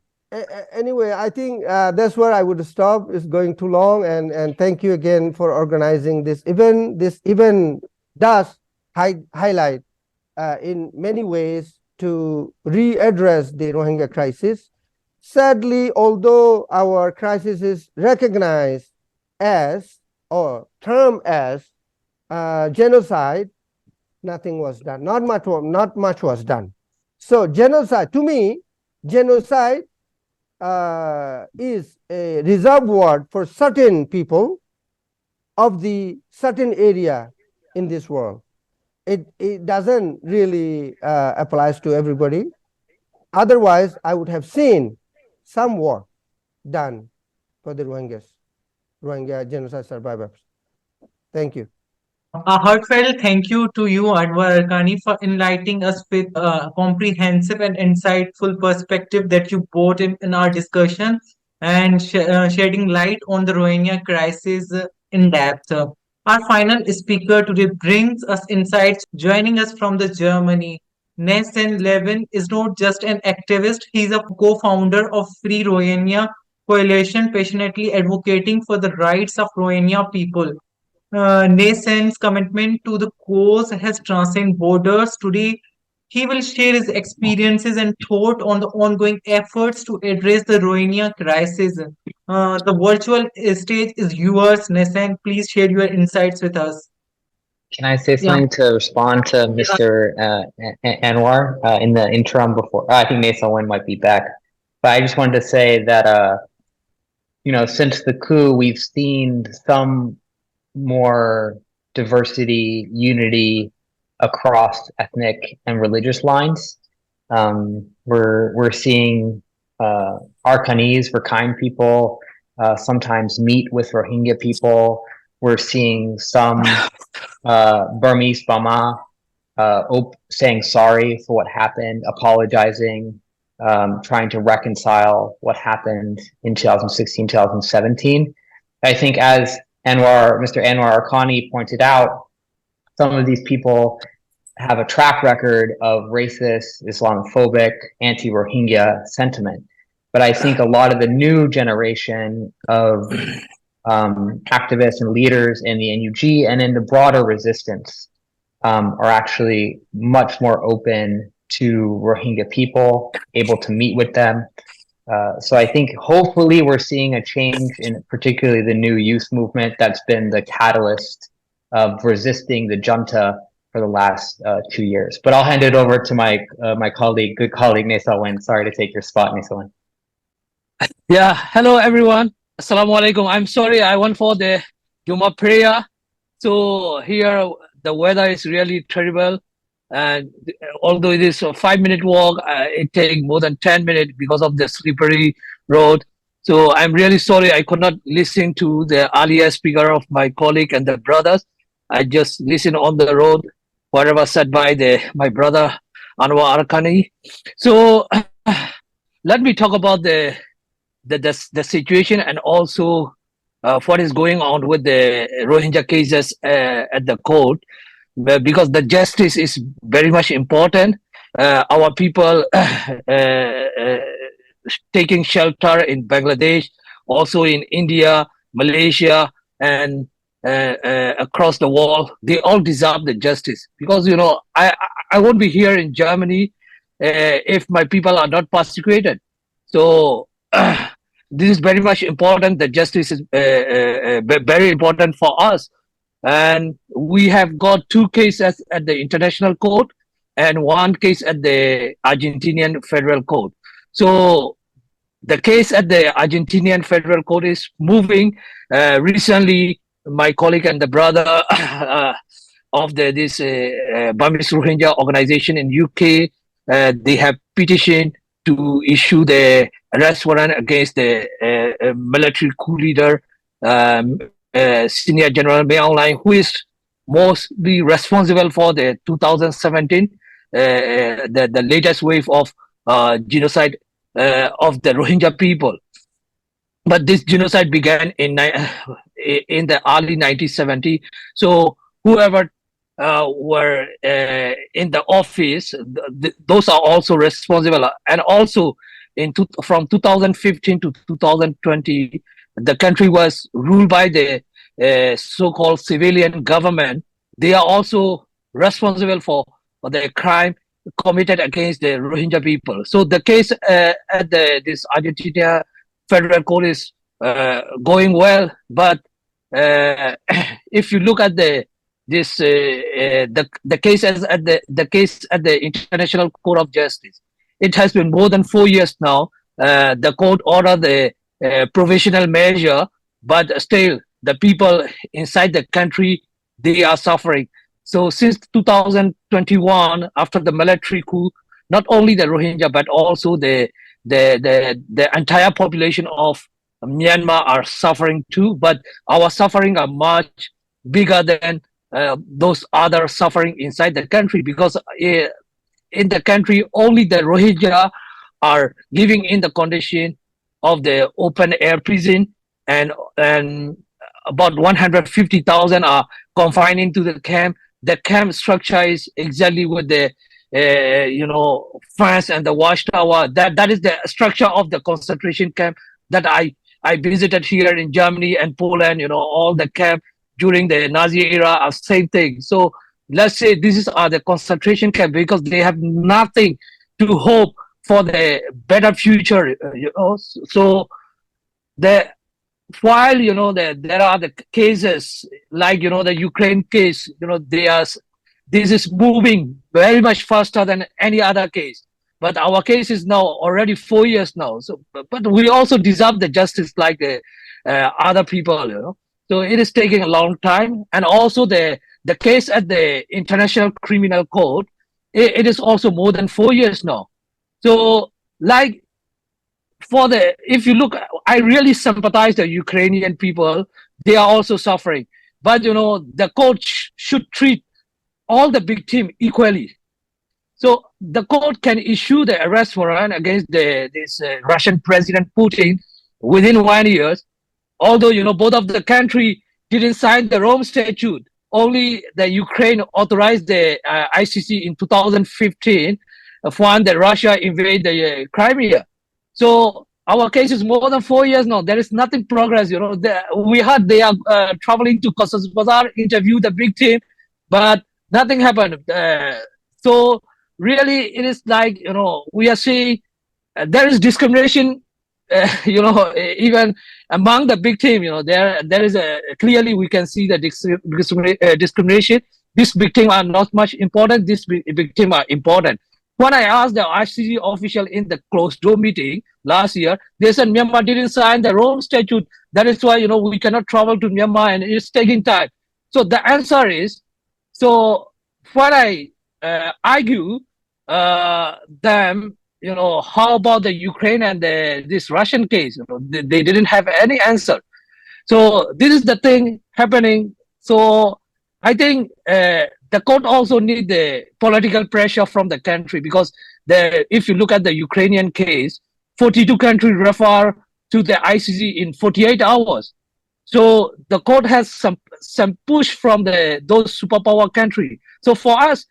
anyway, I think that's where I would stop. It's going too long, and thank you again for organizing this event. This event does highlight in many ways to readdress the Rohingya crisis. Sadly, although our crisis is recognized as or termed as genocide, nothing was done. Not much was done. So genocide, to me, genocide is a reserved word for certain people of the certain area in this world. It doesn't really applies to everybody. Otherwise, I would have seen some work done for the Rohingya genocide survivors. Thank you. A heartfelt thank you to you, Anwar Arkani, for enlightening us with a comprehensive and insightful perspective that you brought in our discussion and shedding light on the Rohingya crisis in depth. Our final speaker today brings us insights, joining us from the Germany. Lwin is not just an activist, he's a co-founder of Free Rohingya Coalition, passionately advocating for the rights of Rohingya people. Nascent's commitment to the cause has transcended borders. Today, he will share his experiences and thought on the ongoing efforts to address the Rohingya crisis. The virtual stage is yours, Nascent. Please share your insights with us. Can I say Yeah. something to respond to Mr. Anwar in the interim before? I think Lwin might be back, but I just wanted to say that since the coup, we've seen some more diversity, unity across ethnic and religious lines. We're seeing Arkanis, Rakhine people, sometimes meet with Rohingya people. We're seeing some Burmese Bama saying sorry for what happened, apologizing, trying to reconcile what happened in 2016, 2017. I think as Mr. Anwar Arkani pointed out, some of these people have a track record of racist, Islamophobic, anti-Rohingya sentiment. But I think a lot of the new generation of activists and leaders in the NUG and in the broader resistance are actually much more open to Rohingya people, able to meet with them. So I think hopefully we're seeing a change in particularly the new youth movement that's been the catalyst of resisting the junta for the last 2 years. But I'll hand it over to my good colleague Lwin. Sorry to take your spot, Lwin. Yeah, hello everyone. Assalamu alaikum. I'm sorry, I went for the Juma prayer. So here the weather is really terrible. And although it is a 5-minute walk, it takes more than 10 minutes because of the slippery road. So I'm really sorry I could not listen to the earlier speaker of my colleague and the brothers. I just listened on the road, whatever said by my brother Anwar Arkani. So let me talk about the situation and also what is going on with the Rohingya cases at the court, because the justice is very much important. Our people taking shelter in Bangladesh, also in India, Malaysia, and across the world, they all deserve the justice, because I won't be here in Germany if my people are not persecuted. So this is very much important. The justice is very important for us. And we have got 2 cases at the International Court and 1 case at the Argentinian Federal Court. So the case at the Argentinian Federal Court is moving. Recently, my colleague and the brother of this Burmese Rohingya organization in UK, they have petitioned to issue the arrest warrant against the military coup leader, Senior General Mayor Lwin, who is mostly responsible for the 2017, the latest wave of genocide of the Rohingya people. But this genocide began in the early 1970s. So whoever were in the office, those are also responsible. And also from 2015 to 2020, the country was ruled by the so-called civilian government. They are also responsible for the crime committed against the Rohingya people. So the case at this Argentina Federal Court is going well, but if you look at the case at the International Court of Justice, it has been more than 4 years now. The court ordered the provisional measure, but still the people inside the country, they are suffering. So since 2021, after the military coup, not only the Rohingya but also the entire population of Myanmar are suffering too. But our suffering are much bigger than those other suffering inside the country, because in the country only the Rohingya are living in the condition of the open air prison, and about 150,000 are confined into the camp. The camp structure is exactly with the fence and the watchtower. That is the structure of the concentration camp that I visited here in Germany and Poland. All the camp during the Nazi era are same thing. So let's say this is the concentration camp, because they have nothing to hope for the better future. So while there are the cases like the Ukraine case, this is moving very much faster than any other case. But our case is now already 4 years now. So, but we also deserve the justice like the other people. So it is taking a long time. And also the case at the International Criminal Court, it is also more than 4 years now. So like if you look, I really sympathize the Ukrainian people. They are also suffering. But the court should treat all the victims equally. So the court can issue the arrest warrant against this Russian President Putin within 1 year. Although both of the country didn't sign the Rome Statute, only the Ukraine authorized the ICC in 2015 when the Russia invaded the Crimea. So our case is more than 4 years now. There is nothing progress. We heard they are traveling to Cox's Bazar, interview the victim, but nothing happened. So really, it is like we are seeing there is discrimination. Even among the victim, there is clearly we can see the discrimination. These victims are not much important. These victims are important. When I asked the ICC official in the closed door meeting last year, they said Myanmar didn't sign the Rome Statute. That is why, we cannot travel to Myanmar and it's taking time. So the answer is, so when I argue them, how about the Ukraine and this Russian case? They didn't have any answer. So this is the thing happening. So I think the court also need the political pressure from the country, because if you look at the Ukrainian case, 42 countries refer to the ICC in 48 hours. So the court has some push from those superpower country. So for us,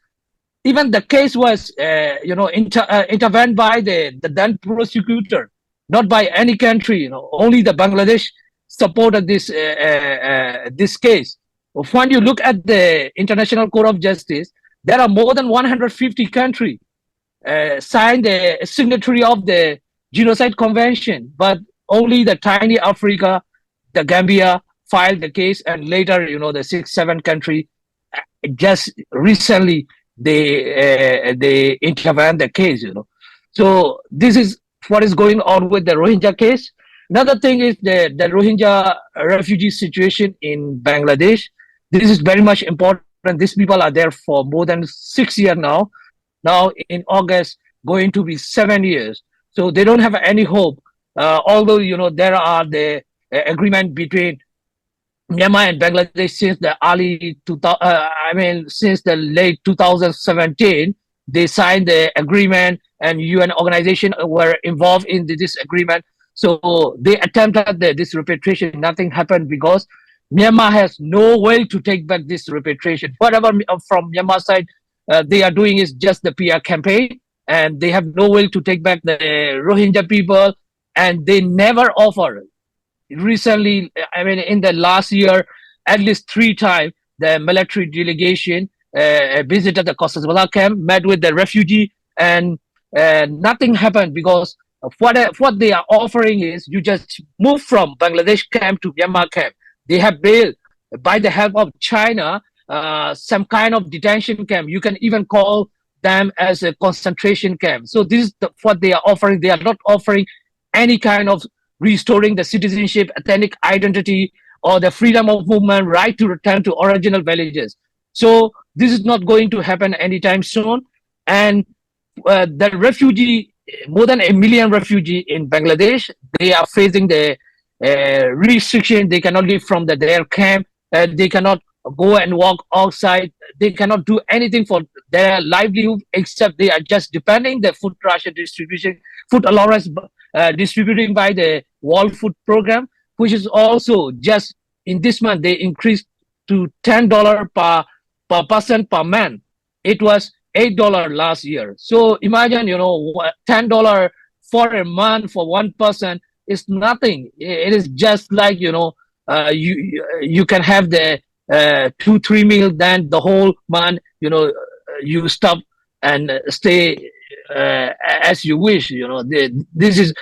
even the case was intervened by the then prosecutor, not by any country. Only the Bangladesh supported this case. When you look at the International Court of Justice, there are more than 150 countries signed the signatory of the Genocide Convention, but only the tiny Africa, the Gambia, filed the case, and later, the 6-7 country just recently they intervened the case. So this is what is going on with the Rohingya case. Another thing is the Rohingya refugee situation in Bangladesh. This is very much important. These people are there for more than 6 years now. Now in August, going to be 7 years. So they don't have any hope. Although, there are the agreement between Myanmar and Bangladesh since the since the late 2017, they signed the agreement, and UN organizations were involved in this agreement. So they attempted this repatriation. Nothing happened because Myanmar has no way to take back this repatriation. Whatever from Myanmar side they are doing is just the PR campaign, and they have no way to take back the Rohingya people, and they never offer. Recently, in the last year, at least 3 times, the military delegation visited the Cox's Bazar camp, met with the refugee, and nothing happened, because what they are offering is you just move from Bangladesh camp to Myanmar camp. They have built, by the help of China, some kind of detention camp. You can even call them as a concentration camp. So this is what they are offering. They are not offering any kind of restoring the citizenship, ethnic identity, or the freedom of movement, right to return to original villages. So this is not going to happen anytime soon. And the refugee, more than 1 million refugees in Bangladesh, they are facing the restriction. They cannot leave from their camp. They cannot go and walk outside. They cannot do anything for their livelihood, except they are just depending the food ration distribution, food allowance distributing by the World Food Program, which is also just in this month they increased to $10 per person per man. It was $8 last year. So imagine, $10 for a month for one person is nothing. It is just like, you can have the 2-3 meals, then the whole month, you stop and stay as you wish. This is,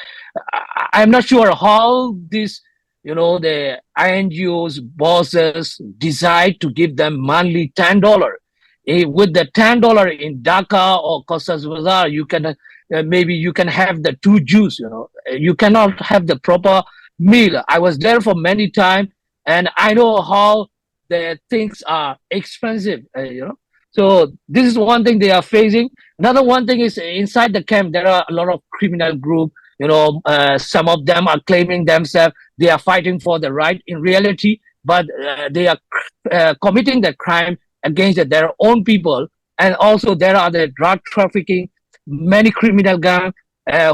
I'm not sure how this, the INGOs bosses decide to give them monthly $10. With the $10 in Dhaka or Cox's Bazar, you can maybe you can have the 2 juice. You cannot have the proper meal. I was there for many times, and I know how the things are expensive. So this is one thing they are facing. Another one thing is inside the camp there are a lot of criminal groups. Some of them are claiming themselves they are fighting for the right in reality, but they are committing the crime against their own people. And also there are the drug trafficking, many criminal gangs,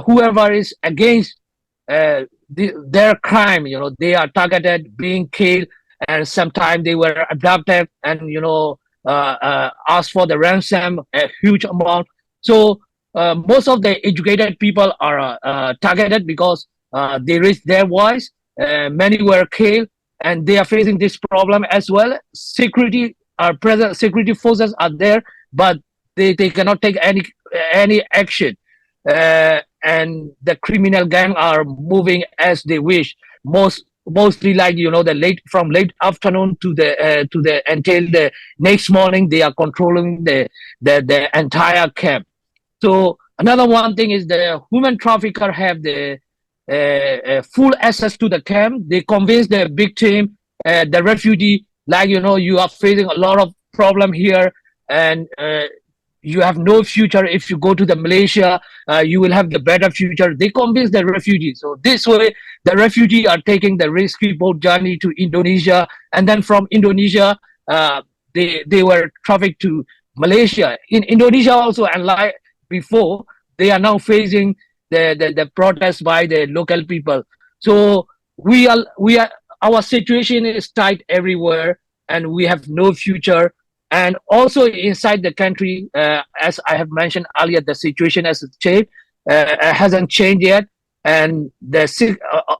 whoever is against their crime, they are targeted, being killed, and sometimes they were abducted and asked for the ransom, a huge amount. So most of the educated people are targeted because they raised their voice. Many were killed, and they are facing this problem as well. Security forces are there, but they cannot take any action. And the criminal gang are moving as they wish. Most mostly like from late afternoon to the until the next morning. They are controlling the entire camp. So another one thing is the human trafficker have the full access to the camp. They convince the victim, the refugee, like you are facing a lot of problem here, and you have no future. If you go to the Malaysia, you will have the better future. They convince the refugee. So this way, the refugee are taking the risky boat journey to Indonesia, and then from Indonesia, they were trafficked to Malaysia. In Indonesia also, and like before, they are now facing the protest by the local people. So we are our situation is tight everywhere, and we have no future. And also inside the country, as I have mentioned earlier, the situation hasn't changed yet, and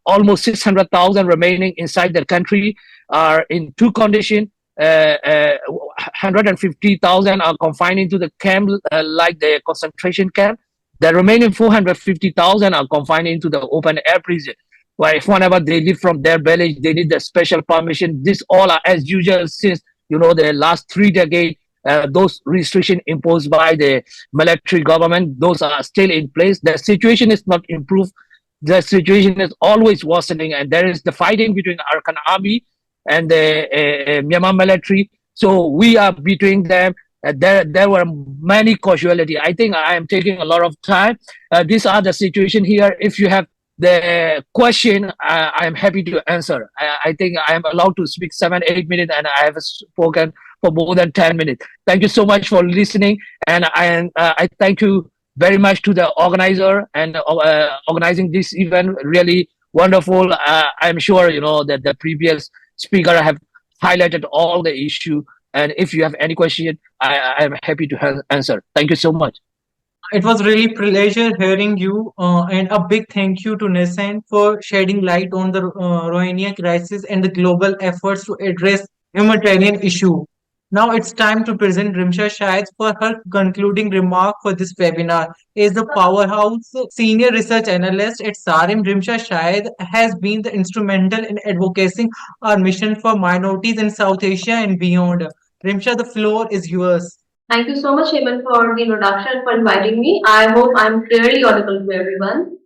almost 600,000 remaining inside the country are in two conditions. 150,000 are confined into the camp, like the concentration camp. The remaining 450,000 are confined into the open air prison. Where if whenever they leave from their village, they need the special permission. This all are as usual since the last 3 decades. Those restrictions imposed by the military government, those are still in place. The situation is not improved. The situation is always worsening, and there is the fighting between Arkani army and the Myanmar military. So we are between them. There were many casualties. I think I am taking a lot of time. These are the situation here. If you have the question, I am happy to answer. I think I am allowed to speak 7-8 minutes, and I have spoken for more than 10 minutes. Thank you so much for listening, and I thank you very much to the organizer and organizing this event. Really wonderful. I'm sure that the previous speaker have highlighted all the issue. And if you have any question, I am happy to answer. Thank you so much. It was really pleasure hearing you, and a big thank you to Nissan for shedding light on the Rohingya crisis and the global efforts to address humanitarian issue. Now it's time to present Rimsha Shahid for her concluding remark for this webinar. As the powerhouse senior research analyst at SARIM, Rimsha Shahid has been the instrumental in advocating our mission for minorities in South Asia and beyond. Rimsha, the floor is yours. Thank you so much, Heman, for the introduction, for inviting me. I hope I'm clearly audible to everyone.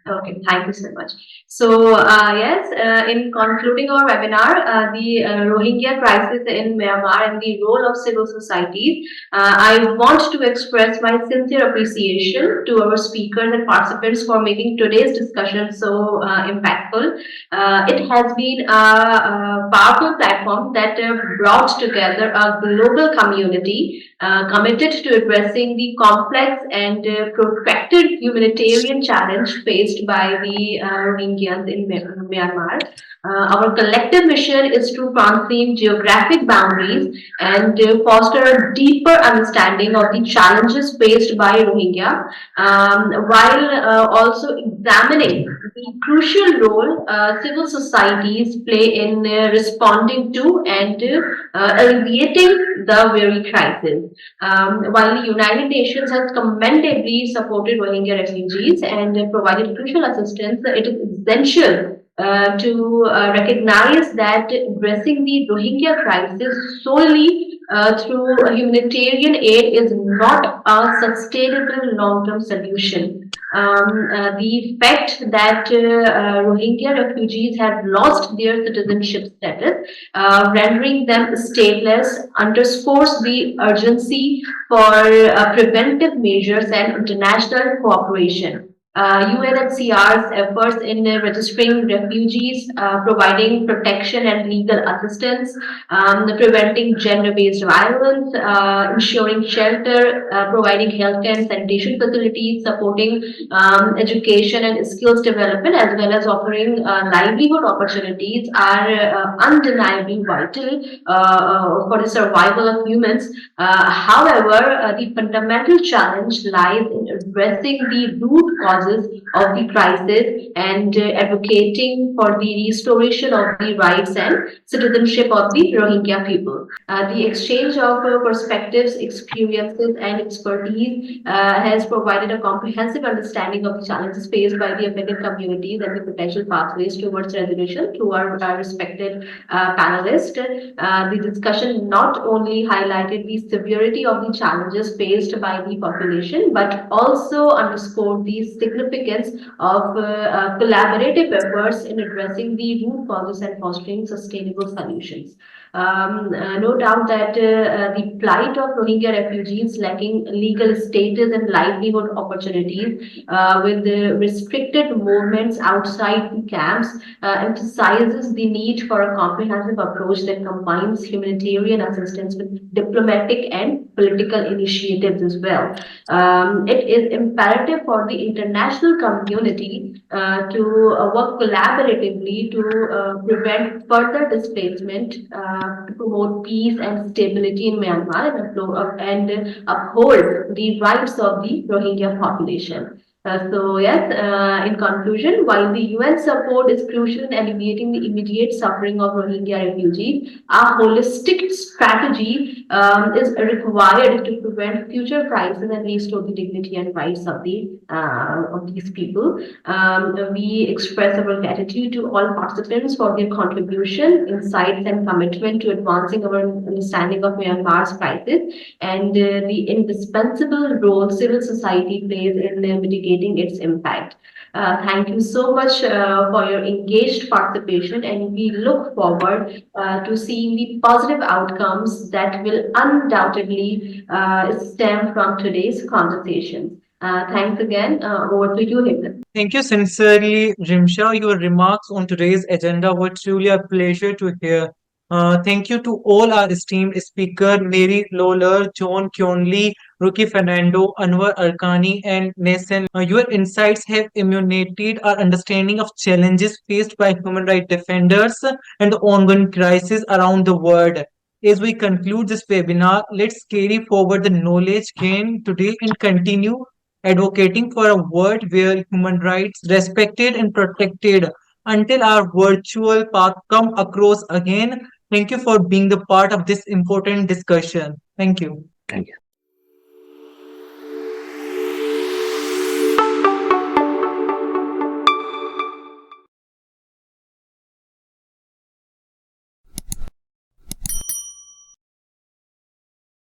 Okay, thank you so much. So, yes, in concluding our webinar, the Rohingya crisis in Myanmar and the role of civil societies, I want to express my sincere appreciation to our speakers and participants for making today's discussion so impactful. It has been a powerful platform that brought together a global community committed to addressing the complex and protracted humanitarian challenge faced by the Rohingyas in Myanmar. Our collective mission is to transcend geographic boundaries and foster a deeper understanding of the challenges faced by Rohingya, while also examining the crucial role civil societies play in responding to and alleviating the very crisis. While the United Nations has commendably supported Rohingya refugees and provided crucial assistance, it is essential to recognize that addressing the Rohingya crisis solely through humanitarian aid is not a sustainable long-term solution. The fact that Rohingya refugees have lost their citizenship status, rendering them stateless, underscores the urgency for preventive measures and international cooperation. UNHCR's efforts in registering refugees, providing protection and legal assistance, preventing gender-based violence, ensuring shelter, providing healthcare and sanitation facilities, supporting education and skills development, as well as offering livelihood opportunities are undeniably vital for the survival of humans. However, the fundamental challenge lies in addressing the root causes causes of the crisis and advocating for the restoration of the rights and citizenship of the Rohingya people. The exchange of perspectives, experiences, and expertise has provided a comprehensive understanding of the challenges faced by the affected communities and the potential pathways towards resolution through our respected panelists. The discussion not only highlighted the severity of the challenges faced by the population, but also underscored the significance of collaborative efforts in addressing the root causes and fostering sustainable solutions. No doubt that the plight of Rohingya refugees lacking legal status and livelihood opportunities with the restricted movements outside the camps emphasizes the need for a comprehensive approach that combines humanitarian assistance with diplomatic and political initiatives as well. It is imperative for the international community to work collaboratively to prevent further displacement, to promote peace and stability in Myanmar and uphold the rights of the Rohingya population. In conclusion, while the UN support is crucial in alleviating the immediate suffering of Rohingya refugees, a holistic strategy is required to prevent future crises and restore the dignity and rights of these people. We express our gratitude to all participants for their contribution, insights, and commitment to advancing our understanding of Myanmar's crisis and the indispensable role civil society plays in mitigating its impact. Thank you so much for your engaged participation, and we look forward to seeing the positive outcomes that will undoubtedly stem from today's conversation. Thanks again. Over to you, Heman. Thank you sincerely, Rimsha. Your remarks on today's agenda were truly a pleasure to hear. Thank you to all our esteemed speakers, Mary Lawlor, John Quinley, Ruki Fernando, Anwar Arkani, and Nathan. Your insights have illuminated our understanding of challenges faced by human rights defenders and the ongoing crisis around the world. As we conclude this webinar, let's carry forward the knowledge gained today and continue advocating for a world where human rights respected and protected until our virtual path come across again. Thank you for being the part of this important discussion. Thank you. Thank you.